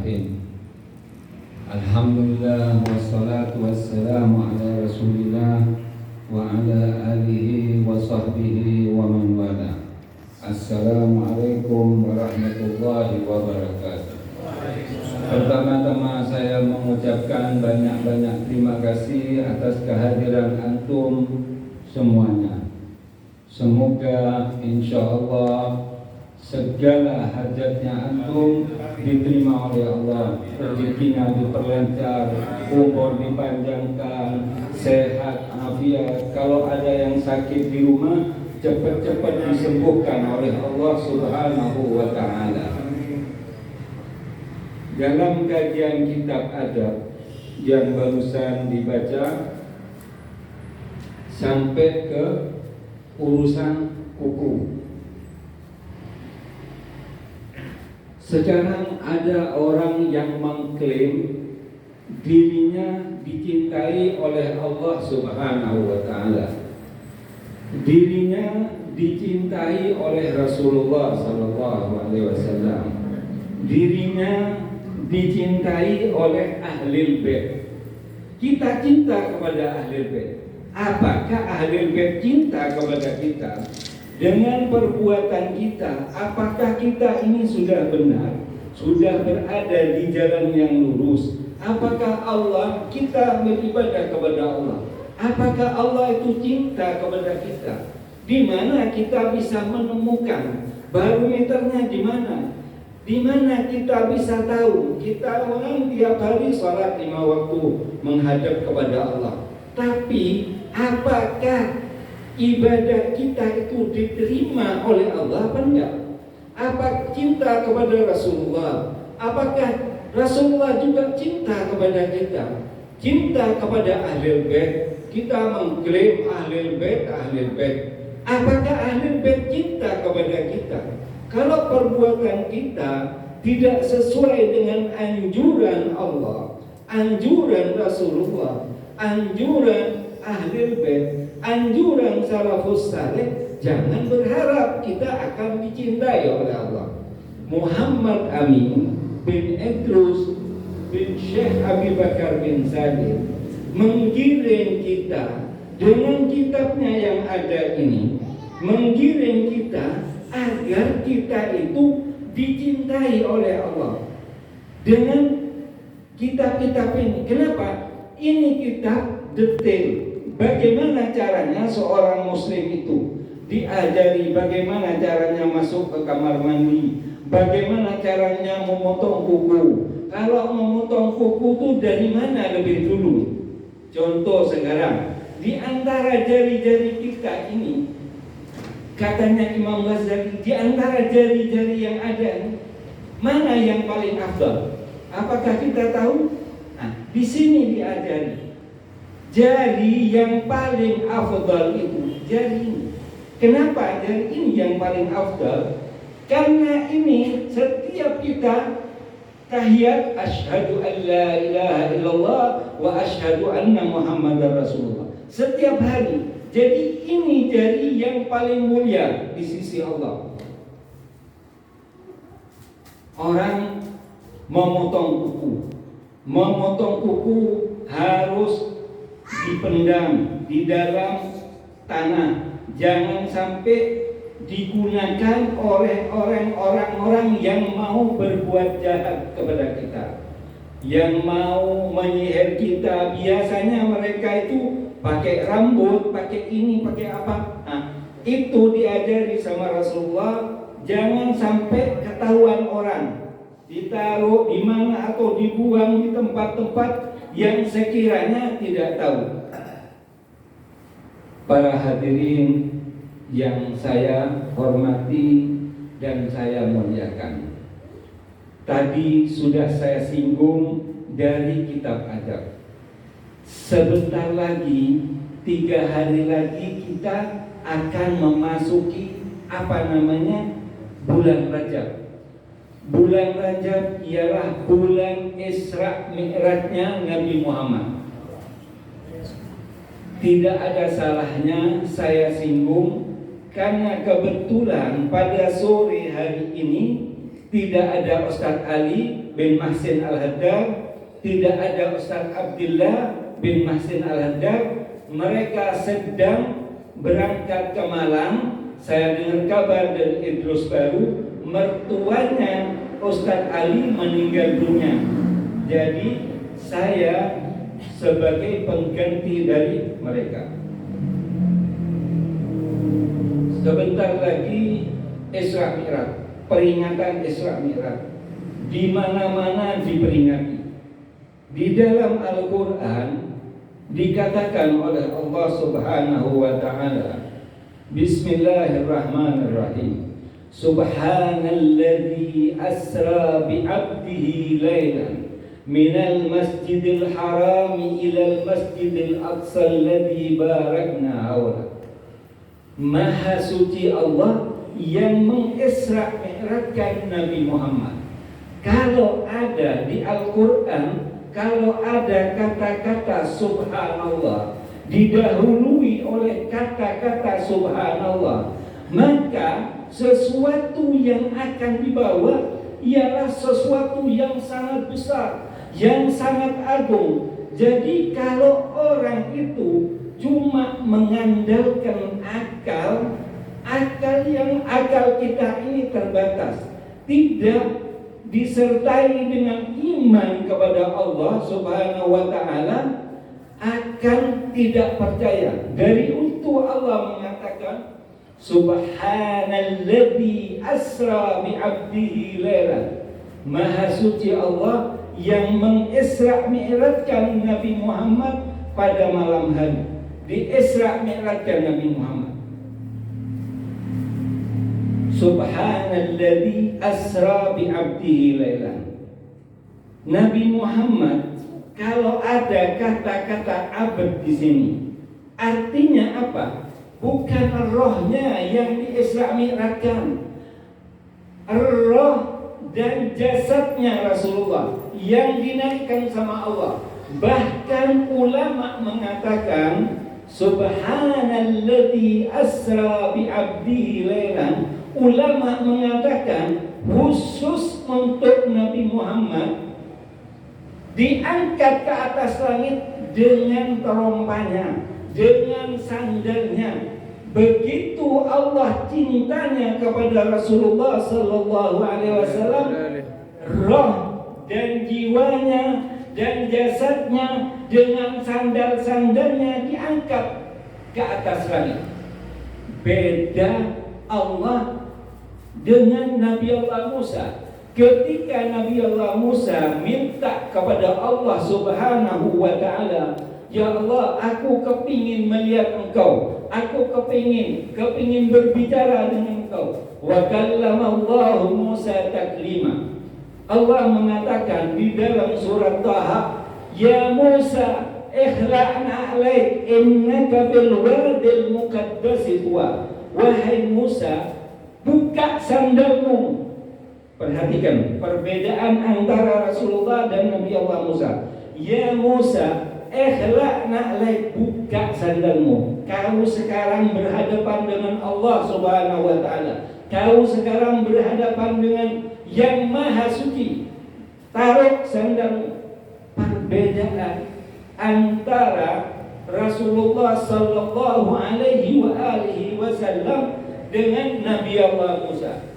Bismillahirrahmanirrahim. Alhamdulillah wassalatu wassalamu ala Rasulillah wa ala alihi wa sahbihi wa man wala. Assalamualaikum warahmatullahi wabarakatuh. Pertama-tama saya mengucapkan banyak-banyak terima kasih atas kehadiran antum semuanya. Semoga insyaallah segala hajatnya antum diterima oleh Allah, rezekinya diperlancar, umur dipanjangkan, sehat, afiat. Kalau ada yang sakit di rumah, cepat-cepat disembuhkan oleh Allah Subhanahu wa Ta'ala. Dalam kajian kitab adab yang barusan dibaca sampai ke urusan kuku. Sekarang ada orang yang mengklaim dirinya dicintai oleh Allah Subhanahu wa Ta'ala. Dirinya dicintai oleh Rasulullah sallallahu alaihi wasallam. Dirinya dicintai oleh Ahlul Bait. Kita cinta kepada Ahlul Bait. Apakah Ahlul Bait cinta kepada kita? Dengan perbuatan kita, apakah kita ini sudah benar? Sudah berada di jalan yang lurus? Apakah Allah, kita beribadah kepada Allah? Apakah Allah itu cinta kepada kita? Di mana kita bisa menemukan barometernya di mana? Di mana kita bisa tahu? Kita orang tiap hari sholat 5 waktu menghadap kepada Allah. Tapi apakah ibadah kita itu diterima oleh Allah apa enggak? Apa cinta kepada Rasulullah? Apakah Rasulullah juga cinta kepada kita? Cinta kepada Ahlul Bait. Kita mengklaim Ahlul Bait, Ahlul Bait. Apakah Ahlul Bait cinta kepada kita? Kalau perbuatan kita tidak sesuai dengan anjuran Allah, anjuran Rasulullah, anjuran Ahlul Bait, anjuran salafus saleh, jangan berharap kita akan dicintai oleh Allah. Muhammad Amin bin Idrus bin Syekh Abi Bakar bin Salim menggiring kita dengan kitabnya yang ada ini, menggiring kita agar kita itu dicintai oleh Allah dengan kitab-kitab ini. Kenapa? Ini kitab detail. Bagaimana caranya seorang muslim itu diajari bagaimana caranya masuk ke kamar mandi, bagaimana caranya memotong kuku. Kalau memotong kuku itu dari mana lebih dulu? Contoh sekarang, di antara jari-jari kita ini, katanya Imam Ghazali, di antara jari-jari yang ada, mana yang paling afdal? Apakah kita tahu? Nah, di sini diajari. Jari yang paling afdal itu jari ini. Kenapa jari ini yang paling afdal? Karena ini setiap kita tahiyat asyhadu an la ilaha illallah wa asyhadu anna muhammadar rasulullah setiap hari. Jadi ini jari yang paling mulia di sisi Allah. Orang memotong kuku harus dipendam di dalam tanah, jangan sampai digunakan oleh orang-orang yang mau berbuat jahat kepada kita, yang mau menyihir kita. Biasanya mereka itu pakai rambut, pakai ini, pakai apa. Nah, itu diajari sama Rasulullah, jangan sampai ketahuan orang, ditaruh di mana atau dibuang di tempat-tempat yang sekiranya tidak tahu. Para hadirin yang saya hormati dan saya muliakan, tadi sudah saya singgung dari kitab adab. Sebentar lagi, 3 hari lagi kita akan memasuki bulan Rajab. Bulan Rajab ialah bulan Isra Mi'rajnya Nabi Muhammad. Tidak ada salahnya saya singgung, karena kebetulan pada sore hari ini tidak ada Ustadz Ali bin Mahsin Al-Haddad, tidak ada Ustadz Abdullah bin Mahsin Al-Haddad. Mereka sedang berangkat ke Malang. Saya dengar kabar dari Idrus Baru, mertuanya Ustadz Ali meninggal dunia. Jadi saya sebagai pengganti dari mereka. Sebentar lagi Isra Mi'raj, peringatan Isra Mi'raj di mana-mana diperingati. Di dalam Al-Qur'an dikatakan oleh Allah Subhanahu wa taala, Bismillahirrahmanirrahim. Subhanalladzi asra bi 'abdihi lailan minal masjidil harami ilal masjidil aqsa alladzi barakna hawla. Maha suci Allah yang mengisra mi'rajkan Nabi Muhammad. Kalau ada di Al-Quran, kalau ada kata-kata subhanallah didahului oleh kata-kata subhanallah, maka sesuatu yang akan dibawa ialah sesuatu yang sangat besar, yang sangat agung. Jadi kalau orang itu cuma mengandalkan akal kita ini terbatas, tidak disertai dengan iman kepada Allah Subhanahu wa taala, akan tidak percaya. Dari itu Allah mengatakan Subhanalladzi asra bi 'abdihi lailan. Maha suci Allah yang mengisra mi'rajkan Nabi Muhammad pada malam hari. Di Isra Mi'rajkan Nabi Muhammad. Subhanalladzi asra bi 'abdihi lailan. Nabi Muhammad, kalau ada kata-kata abad di sini, artinya apa? Bukan rohnya yang di Isra Mi'rajkan. Roh dan jasadnya Rasulullah yang dinaikkan sama Allah. Bahkan ulama mengatakan Subhanalladzi asra bi 'abdihi lailan. Ulama mengatakan khusus untuk Nabi Muhammad diangkat ke atas langit dengan terompanya, dengan sandalnya. Begitu Allah cintanya kepada Rasulullah sallallahu alaihi wasallam, roh dan jiwanya dan jasadnya dengan sandal-sandalnya diangkat ke atas langit. Beda Allah dengan Nabi Allah Musa. Ketika Nabi Allah Musa minta kepada Allah Subhanahu wa ta'ala, Ya Allah, aku kepingin melihat engkau, aku kepingin berbicara dengan engkau. Wa kallama Allah Musa taklima. Allah mengatakan di dalam surat Taha, Ya Musa, ikhla'na alaik innaka bil wadil muqaddasi tuwa. Wahai Musa, buka sandalmu. Perhatikan perbedaan antara Rasulullah dan Nabi Allah Musa. Ya Musa, ikhla'na alaik, buka sandalmu. Kau sekarang berhadapan dengan Allah Subhanahu wa ta'ala. Kau sekarang berhadapan dengan Yang Maha Suci. Taruh sandalmu. Perbedaan antara Rasulullah sallallahu alaihi wa alihi wasallam dengan Nabi Allah Musa.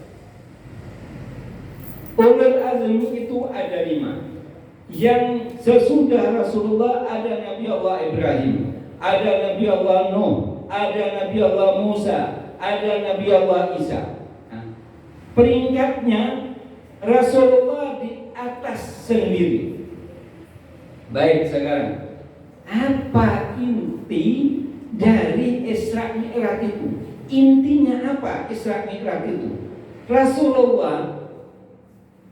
Ulul azmi itu ada 5. Yang sesudah Rasulullah ada Nabi Allah Ibrahim, ada Nabi Allah Nuh, ada Nabi Allah Musa, ada Nabi Allah Isa. Peringkatnya Rasulullah di atas sendiri. Baik, sekarang apa inti dari Isra Mi'raj itu? Intinya apa Isra Mi'raj itu? Rasulullah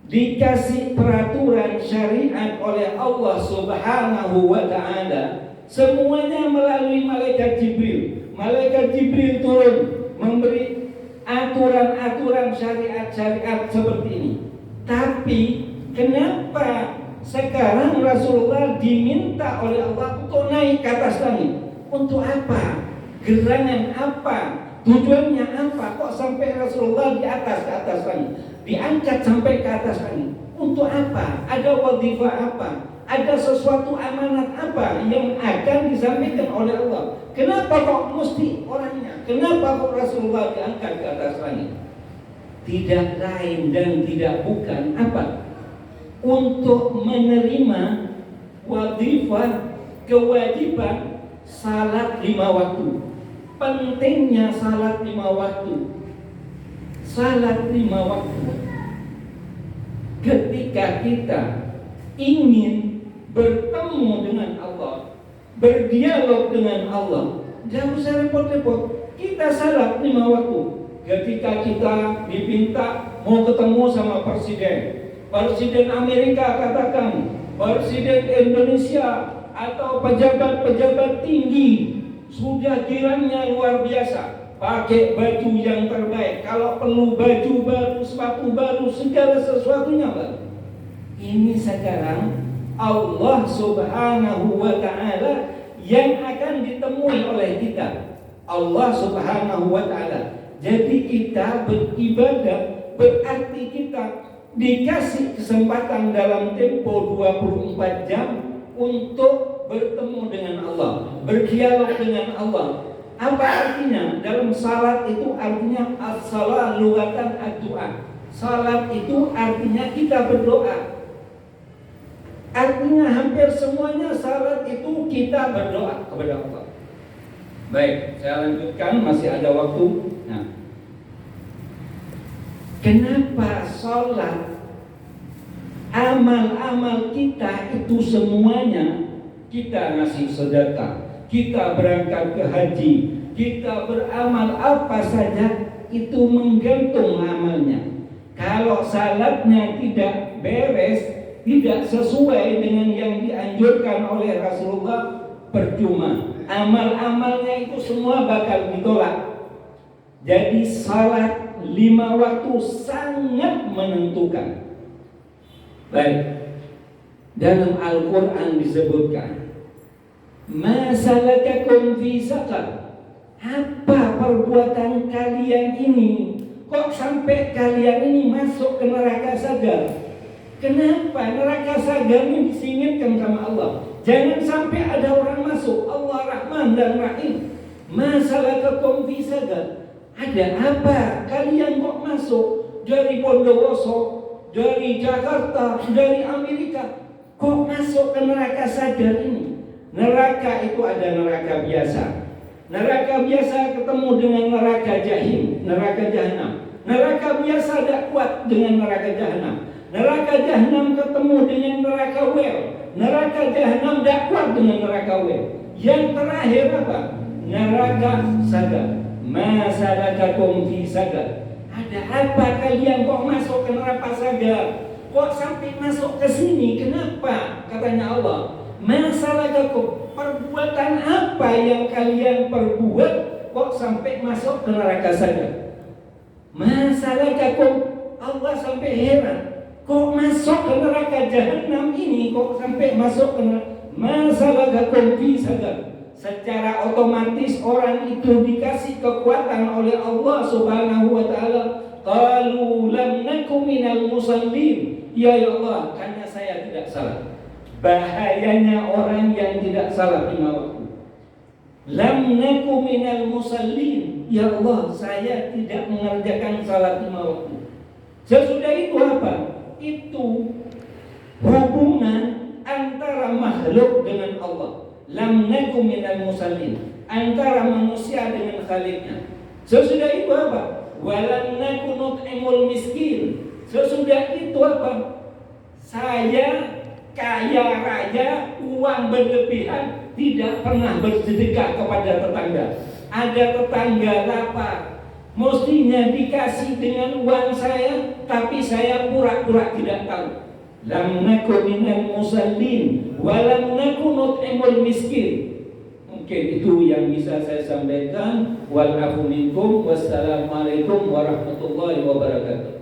dikasih peraturan syariat oleh Allah Subhanahu wa ta'ala, semuanya melalui malaikat Jibril. Malaikat Jibril turun memberi aturan-aturan syariat-syariat seperti ini. Tapi kenapa sekarang Rasulullah diminta oleh Allah untuk naik ke atas langit? Untuk apa? Gerangan apa? Tujuannya apa? Kok sampai Rasulullah di atas langit? diangkat sampai ke atas langit. Untuk apa? Ada wadifah apa? Ada sesuatu amanat apa yang akan disampaikan oleh Allah? Kenapa kok mesti orangnya? Kenapa kok Rasulullah diangkat ke atas langit? Tidak lain dan tidak bukan apa? Untuk menerima wadifah, kewajiban salat 5 waktu. Pentingnya salat 5 waktu. Salat 5 waktu. Ketika kita ingin bertemu dengan Allah, berdialog dengan Allah, jangan usah repot-repot. Kita salat 5 waktu. Ketika kita diminta mau ketemu sama Presiden Amerika katakan, Presiden Indonesia atau pejabat-pejabat tinggi, sudah kiranya luar biasa, pakai baju yang terbaik, kalau perlu baju baru, sepatu baru, segala sesuatunya baru. Ini sekarang Allah Subhanahu wa ta'ala yang akan ditemui oleh kita. Allah Subhanahu wa ta'ala. Jadi kita beribadah berarti kita dikasih kesempatan dalam tempo 24 jam untuk bertemu dengan Allah, berdialog dengan Allah. Apa artinya? Dalam salat itu artinya as-salat lughatan ad-du'a. Salat itu artinya kita berdoa. Artinya hampir semuanya salat itu kita berdoa kepada Allah. Baik, saya lanjutkan, masih ada waktu. Nah, kenapa salat, amal-amal kita itu semuanya kita ngasih sedekah, kita berangkat ke haji, kita beramal apa saja itu menggantung amalnya. Kalau salatnya tidak beres, tidak sesuai dengan yang dianjurkan oleh Rasulullah, percuma. Amal-amalnya itu semua bakal ditolak. Jadi salat 5 waktu sangat menentukan. Baik, dalam Al-Quran disebutkan, ma salakakum fi saqar, apa perbuatan kalian ini kok sampai kalian ini masuk ke neraka sagar? Kenapa neraka sagar ini disinginkan sama Allah? Jangan sampai ada orang masuk. Allah Rahman dan Rahim. Ma salakakum fi saqar, ada apa kalian kok masuk dari Bondowoso, dari Jakarta, dari Amerika, kok masuk ke neraka sagar ini? Neraka itu ada neraka biasa. Neraka biasa ketemu dengan neraka jahim, neraka jahanam. Neraka biasa tidak kuat dengan neraka jahanam. Neraka jahanam ketemu dengan neraka wel. Neraka jahanam tidak kuat dengan neraka wel. Yang terakhir apa? Neraka sagar. Ma salakakum fi saqar. Ada apa kalian kok masuk ke neraka sagar? Kok sampai masuk ke sini? Kenapa? Katanya Allah, ma salakakum, perbuatan apa yang kalian perbuat kok sampai masuk ke neraka sagar? Ma salakakum, Allah sampai heran. Kok masuk ke neraka jahanam ini? Kok sampai masuk ke neraka? Ma salakakum fi saqar. Secara otomatis orang itu dikasih kekuatan oleh Allah Subhanahu wa ta'ala. Qalu lam nakum minal musallin. Ya Allah, karena saya tidak salah. Bahayanya orang yang tidak salah 5 waktu. Lam nakum minal musallin. Ya Allah, saya tidak mengerjakan salat 5 waktu. Sesudah itu apa? Itu hubungan antara makhluk dengan Allah. Lam nakum minal musallin, antara manusia dengan Khaliknya. Sesudah itu apa? Walam nakum nut'imul miskin. Sesudah itu apa? Saya kaya raya, uang berlebihan, tidak pernah bersedekah kepada tetangga. Ada tetangga lapar, mestinya dikasih dengan uang saya, tapi saya pura-pura tidak tahu. Lam nakum minal musallin walam nakum nut'imul miskin. Mungkin itu yang bisa saya sampaikan. Wal afu minkum. Wassalamualaikum warahmatullahi wabarakatuh.